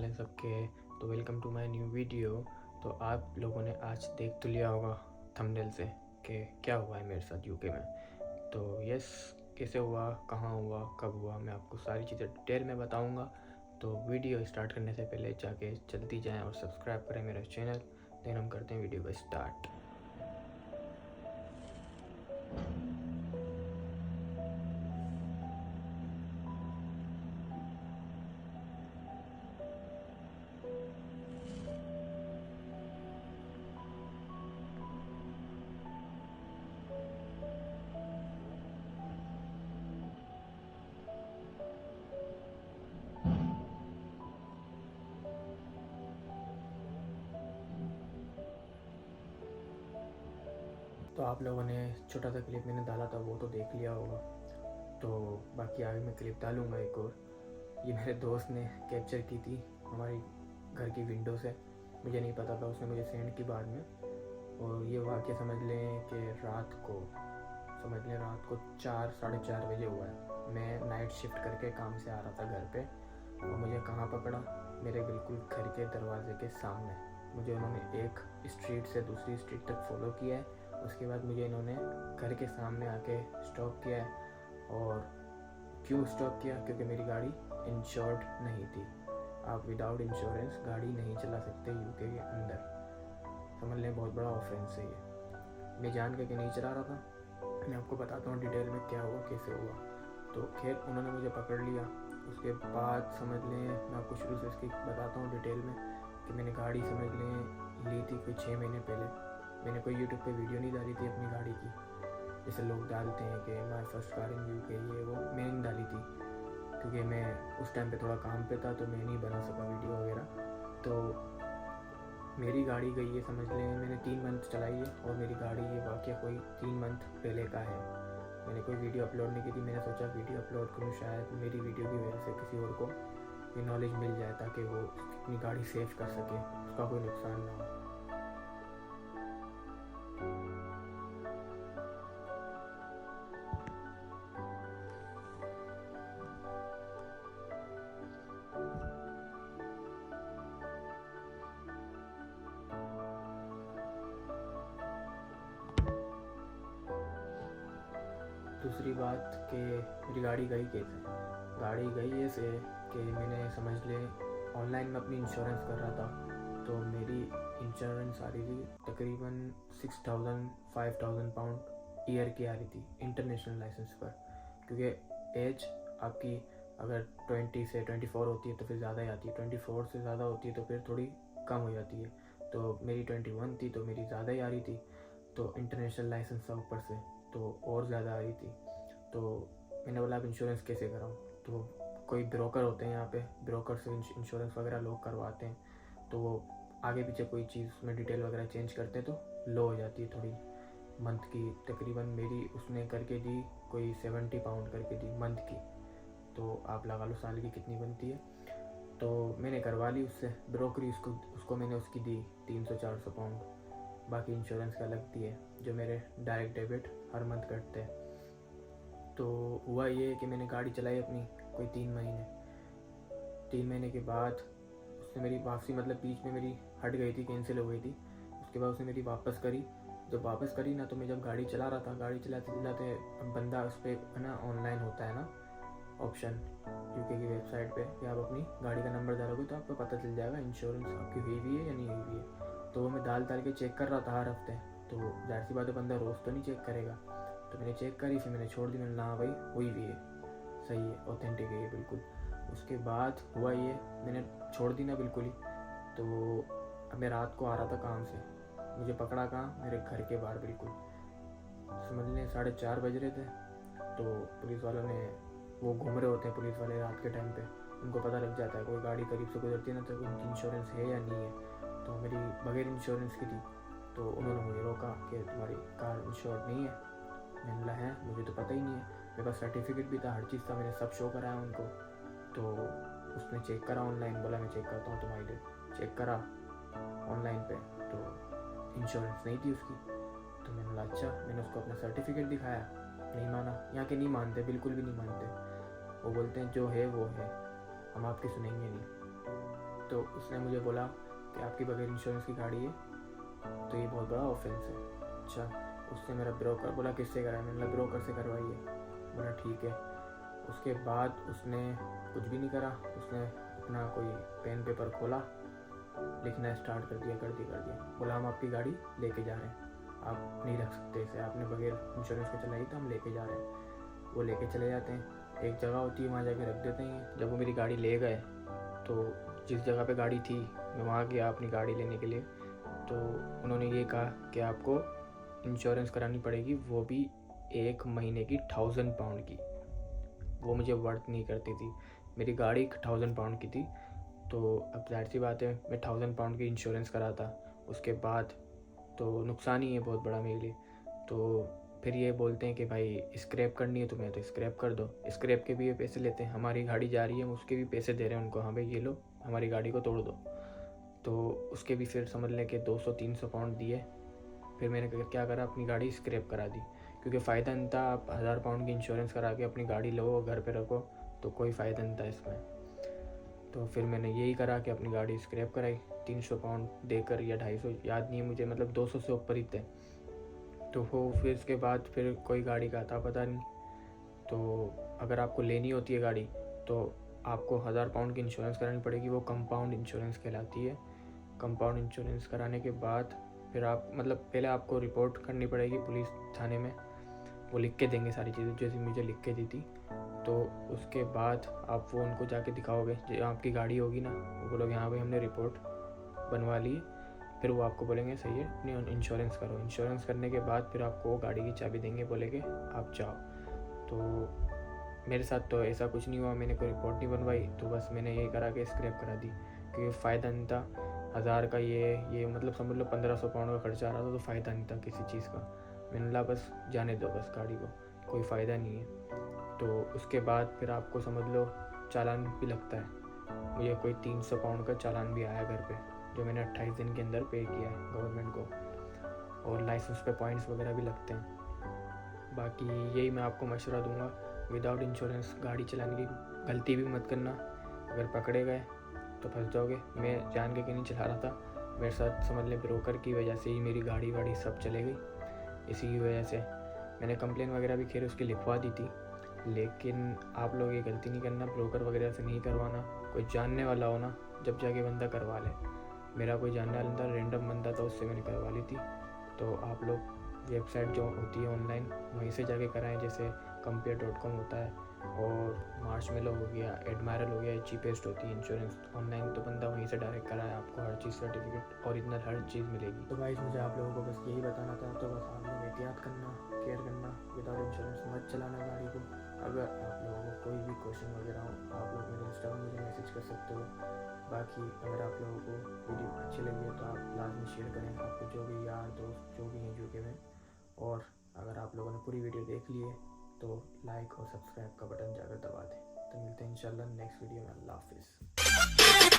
हैं सबके। तो welcome to my new video. तो आप लोगों ने आज देख तो लिया होगा थंबनेल से कि क्या हुआ है मेरे साथ यूके में। तो यस, कैसे हुआ, कहाँ हुआ, कब हुआ, मैं आपको सारी चीज़ें डिटेल में बताऊंगा। तो वीडियो स्टार्ट करने से पहले जाके जल्दी जाएं और सब्सक्राइब करें मेरा चैनल। देन हम करते हैं वीडियो को स्टार्ट। तो आप लोगों ने छोटा सा क्लिप मैंने डाला था वो तो देख लिया होगा। तो बाकी आगे मैं क्लिप डालूँगा एक और। ये मेरे दोस्त ने कैप्चर की थी हमारी घर की विंडो से। मुझे नहीं पता था, उसने मुझे सेंड की बाद में। और ये वाक़या समझ लें कि रात को 4 साढ़े 4 बजे हुआ है। मैं नाइट शिफ्ट करके काम से आ रहा था घर पे, और मुझे कहाँ पकड़ा, मेरे बिल्कुल घर के दरवाजे के सामने। मुझे उन्होंने एक स्ट्रीट से दूसरी स्ट्रीट तक फॉलो किया है। उसके बाद मुझे इन्होंने घर के सामने आके स्टॉप किया है। और क्यों स्टॉप किया? क्योंकि मेरी गाड़ी इंश्योर्ड नहीं थी। आप विदाउट इंश्योरेंस गाड़ी नहीं चला सकते यूके के अंदर। समझ लें बहुत बड़ा ऑफेंस है ये। मैं जान के नहीं चला रहा था। मैं आपको बताता हूँ डिटेल में क्या हुआ, कैसे हुआ। तो खैर उन्होंने मुझे पकड़ लिया। उसके बाद समझ लें, मैं आपको शुरू से इसकी बताता हूँ डिटेल में कि मैंने गाड़ी समझ लें ली थी कोई 6 महीने पहले। मैंने कोई यूट्यूब पे वीडियो नहीं डाली थी अपनी गाड़ी की, जैसे लोग डालते हैं कि my first car in UK, ये वो। मैंने नहीं डाली थी क्योंकि मैं उस टाइम पे थोड़ा काम पे था, तो मैं नहीं बना सका वीडियो वगैरह। तो मेरी गाड़ी गई है, समझ लें मैंने 3 मंथ चलाई है, और मेरी गाड़ी ये वाक़या कोई 3 मंथ पहले का है। मैंने कोई वीडियो अपलोड नहीं की थी। मैंने सोचा वीडियो अपलोड करूँ, शायद मेरी वीडियो की वजह से किसी और को ये नॉलेज मिल जाए ताकि वो अपनी गाड़ी सेफ कर सके, उसका कोई नुकसान ना हो। दूसरी बात कि मेरी गाड़ी गई कैसे। गाड़ी गई ऐसे कि मैंने समझ ले ऑनलाइन में अपनी इंश्योरेंस कर रहा था। तो मेरी इंश्योरेंस आ रही थी तकरीबन 6,000 5,000 पाउंड ईयर की आ रही थी इंटरनेशनल लाइसेंस पर। क्योंकि एज आपकी अगर 20 से 24 होती है तो फिर ज़्यादा ही आती है, 24 से ज़्यादा होती है तो फिर थोड़ी कम हो जाती है। तो मेरी 21 थी तो मेरी ज़्यादा ही आ रही थी। तो इंटरनेशनल लाइसेंस था ऊपर से, तो और ज़्यादा आ रही थी। तो मैंने बोला अब इंश्योरेंस कैसे कराऊँ। तो कोई ब्रोकर होते हैं यहाँ पे, ब्रोकर से इंश्योरेंस वगैरह लोग करवाते हैं। तो वो आगे पीछे कोई चीज़ में डिटेल वगैरह चेंज करते हैं तो लो हो जाती है थोड़ी मंथ की। तकरीबन मेरी उसने करके दी कोई 70 पाउंड करके दी मंथ की। तो आप लगा लो साल की कितनी बनती है। तो मैंने करवा ली उससे ब्रोकरी, उसको मैंने उसकी दी 300 400 पाउंड। बाकी इंश्योरेंस का लगती है जो मेरे डायरेक्ट डेबिट हर मंथ कटते हैं। तो हुआ ये कि मैंने गाड़ी चलाई अपनी कोई 3 महीने के बाद उसने मेरी वापसी, मतलब बीच में मेरी हट गई थी, कैंसिल हो गई थी। उसके बाद उसने मेरी वापस करी। जब वापस करी ना, तो मैं जब गाड़ी चला रहा था, गाड़ी चलाते चलाते अब बंदा उस पर है ना, ऑनलाइन होता है ना ऑप्शन यूके की वेबसाइट पे कि आप अपनी गाड़ी का नंबर डालोगे तो आपको पता चल जाएगा इंश्योरेंस आपकी हुई हुई है या नहीं हुई हुई है। तो वो मैं डाल के चेक कर रहा था हर हफ्ते। तो जाहिर सी बात है बंदा रोज़ तो नहीं चेक करेगा। तो मैंने चेक करी, फिर मैंने छोड़ दी। मैंने कहा हाँ भाई हुई हुई है, सही है, ऑथेंटिक है ये बिल्कुल। उसके बाद हुआ ये, मैंने छोड़ दी ना बिल्कुल ही। तो अब मैं रात को आ रहा था काम से, मुझे पकड़ा कहाँ, मेरे घर के बाहर बिल्कुल। समझ लें 4:30 बज रहे थे। तो पुलिस वालों ने, वो घूम रहे होते हैं पुलिस वाले रात के टाइम पे, उनको पता लग जाता है कोई गाड़ी करीब से गुजरती है ना तो उनकी इंश्योरेंस है या नहीं है। तो मेरी बगैर इंश्योरेंस की थी। तो उन्होंने मुझे रोका कि तुम्हारी कार इंश्योर्ड नहीं है। मैंने बोला है, मुझे तो पता ही नहीं है। मेरे पास सर्टिफिकेट भी था, हर चीज़ था, मैंने सब शो कराया उनको। तो उसने चेक करा ऑनलाइन, बोला मैं चेक करता हूँ तुम्हारी लिए। चेक करा ऑनलाइन पे तो इंश्योरेंस नहीं थी उसकी। तो मैंने बोला अच्छा। मैंने उसको अपना सर्टिफिकेट दिखाया, नहीं माना। यहाँ के नहीं मानते, बिल्कुल भी नहीं मानते। वो बोलते हैं जो है वो है, हम आपकी सुनेंगे नहीं। तो उसने मुझे बोला कि आपकी बगैर इंश्योरेंस की गाड़ी है तो ये बहुत बड़ा ऑफेंस है। अच्छा, उसने मेरा ब्रोकर बोला किससे कराया, मैंने बोला ब्रोकर से करवाई है। बोला ठीक है। उसके बाद उसने कुछ भी नहीं करा, उसने अपना कोई पेन पेपर खोला, लिखना स्टार्ट कर दिया। बोला हम आपकी गाड़ी लेके जा रहे हैं, आप नहीं रख सकते इसे, आपने बगैर इंश्योरेंस के चलाई तो हम लेके जा रहे हैं। वो लेके चले जाते हैं, एक जगह होती है वहाँ जाके रख देते हैं। जब वो मेरी गाड़ी ले गए तो जिस जगह पे गाड़ी थी मैं वहाँ गया अपनी गाड़ी लेने के लिए, तो उन्होंने ये कहा कि आपको इंश्योरेंस करानी पड़ेगी, वो भी 1 महीने की 1000 पाउंड की। वो मुझे वर्थ नहीं करती थी, मेरी गाड़ी 1000 पाउंड की थी। तो अब जाहिर सी बात है मैं 1000 पाउंड की इंश्योरेंस करा था, उसके बाद तो नुकसान ही है बहुत बड़ा मेरे लिए। तो फिर ये बोलते हैं कि भाई स्क्रैप करनी है तुम्हें तो स्क्रैप कर दो। स्क्रैप के भी ये पैसे लेते हैं, हमारी गाड़ी जा रही है हम उसके भी पैसे दे रहे हैं उनको, हाँ भाई ये लो हमारी गाड़ी को तोड़ दो। तो उसके भी फिर समझ लें कि 200-300 पाउंड दिए। फिर मैंने क्या करा, अपनी गाड़ी स्क्रैप करा दी, क्योंकि फ़ायदा नहीं था। आप 1000 पाउंड की इंश्योरेंस करा के अपनी गाड़ी लो घर पे रखो तो कोई फ़ायदा नहीं था इसमें। तो फिर मैंने यही करा कि अपनी गाड़ी स्क्रैप कराई 300 पाउंड देकर या 250, याद नहीं है मुझे, मतलब 200 से ऊपर ही थे। तो वो फिर इसके बाद फिर कोई गाड़ी का था पता नहीं। तो अगर आपको लेनी होती है गाड़ी तो आपको 1000 पाउंड की इंश्योरेंस करानी पड़ेगी, वो कंपाउंड इंश्योरेंस कहलाती है। कंपाउंड इंश्योरेंस कराने के बाद फिर आप मतलब पहले आपको रिपोर्ट करनी पड़ेगी पुलिस थाने में, वो लिख के देंगे सारी चीज़ें जैसे मुझे लिख के दी थी। तो उसके बाद आप वो उनको जाके दिखाओगे, जो आपकी गाड़ी होगी ना, वो बोलोगे हाँ भाई हमने रिपोर्ट बनवा ली। फिर वो आपको बोलेंगे सही है अपनी इंश्योरेंस करो। इंश्योरेंस करने के बाद फिर आपको गाड़ी की चाबी देंगे, बोलेंगे आप जाओ। तो मेरे साथ तो ऐसा कुछ नहीं हुआ, मैंने कोई रिपोर्ट नहीं बनवाई, तो बस मैंने ये करा के स्क्रैप करा दी, क्योंकि फ़ायदा नहीं था। 1000 का ये मतलब समझ लो 1500 पाउंड का खर्चा आ रहा था, तो फ़ायदा नहीं था किसी चीज़ का। मैंने बोला बस जाने दो बस गाड़ी को, कोई फ़ायदा नहीं है। तो उसके बाद फिर आपको समझ लो चालान भी लगता है। मुझे कोई 300 पाउंड का चालान भी आया घर पे, जो मैंने 28 दिन के अंदर पे किया है गवर्नमेंट को। और लाइसेंस पे पॉइंट्स वगैरह भी लगते हैं। बाकी यही मैं आपको मशवरा दूंगा, विदाउट इंश्योरेंस गाड़ी चलाने की गलती भी मत करना। अगर पकड़े गए तो फंस जाओगे। मैं जान के नहीं चला रहा था, मेरे साथ समझ लें ब्रोकर की वजह से ही मेरी गाड़ी वाड़ी सब चले गई। इसी की वजह से मैंने कंप्लेन वगैरह भी खैर उसकी लिखवा दी थी, लेकिन आप लोग ये गलती नहीं करना, ब्रोकर वगैरह से नहीं करवाना। कोई जानने वाला हो ना जब जाके बंदा करवा ले। मेरा कोई जानने वाला था, रेंडम बंदा था, उससे मैंने करवा ली थी। तो आप लोग वेबसाइट जो होती है ऑनलाइन वहीं से जाके कराएं, जैसे compare.com होता है, और मार्शमेलो हो गया, एडमायरल हो गया, चीपेस्ट होती है इंश्योरेंस ऑनलाइन। तो बंदा वहीं से डायरेक्ट कराए, आपको हर चीज़ सर्टिफिकेट ओरिजिनल हर चीज़ मिलेगी। तो भाई मुझे आप लोगों को बस यही बताना था। तो बस आप लोग एहतियात करना, केयर करना, विदाउट इंश्योरेंस मत चलाना गाड़ी को। अगर आप लोगों को कोई भी क्वेश्चन वगैरह हो आप लोग मेरे इंस्टा पर मुझे मैसेज कर सकते हो। बाकी अगर आप लोगों को वीडियो अच्छी लगी है तो आप लाजमी शेयर करें, आपके जो भी यार दोस्त जो भी हैं यूके में। और अगर आप लोगों ने पूरी वीडियो देख ली है तो लाइक और सब्सक्राइब का बटन जाकर दबा दें। तो मिलते हैं इंशाल्लाह नेक्स्ट वीडियो में। अल्लाह हाफिज़।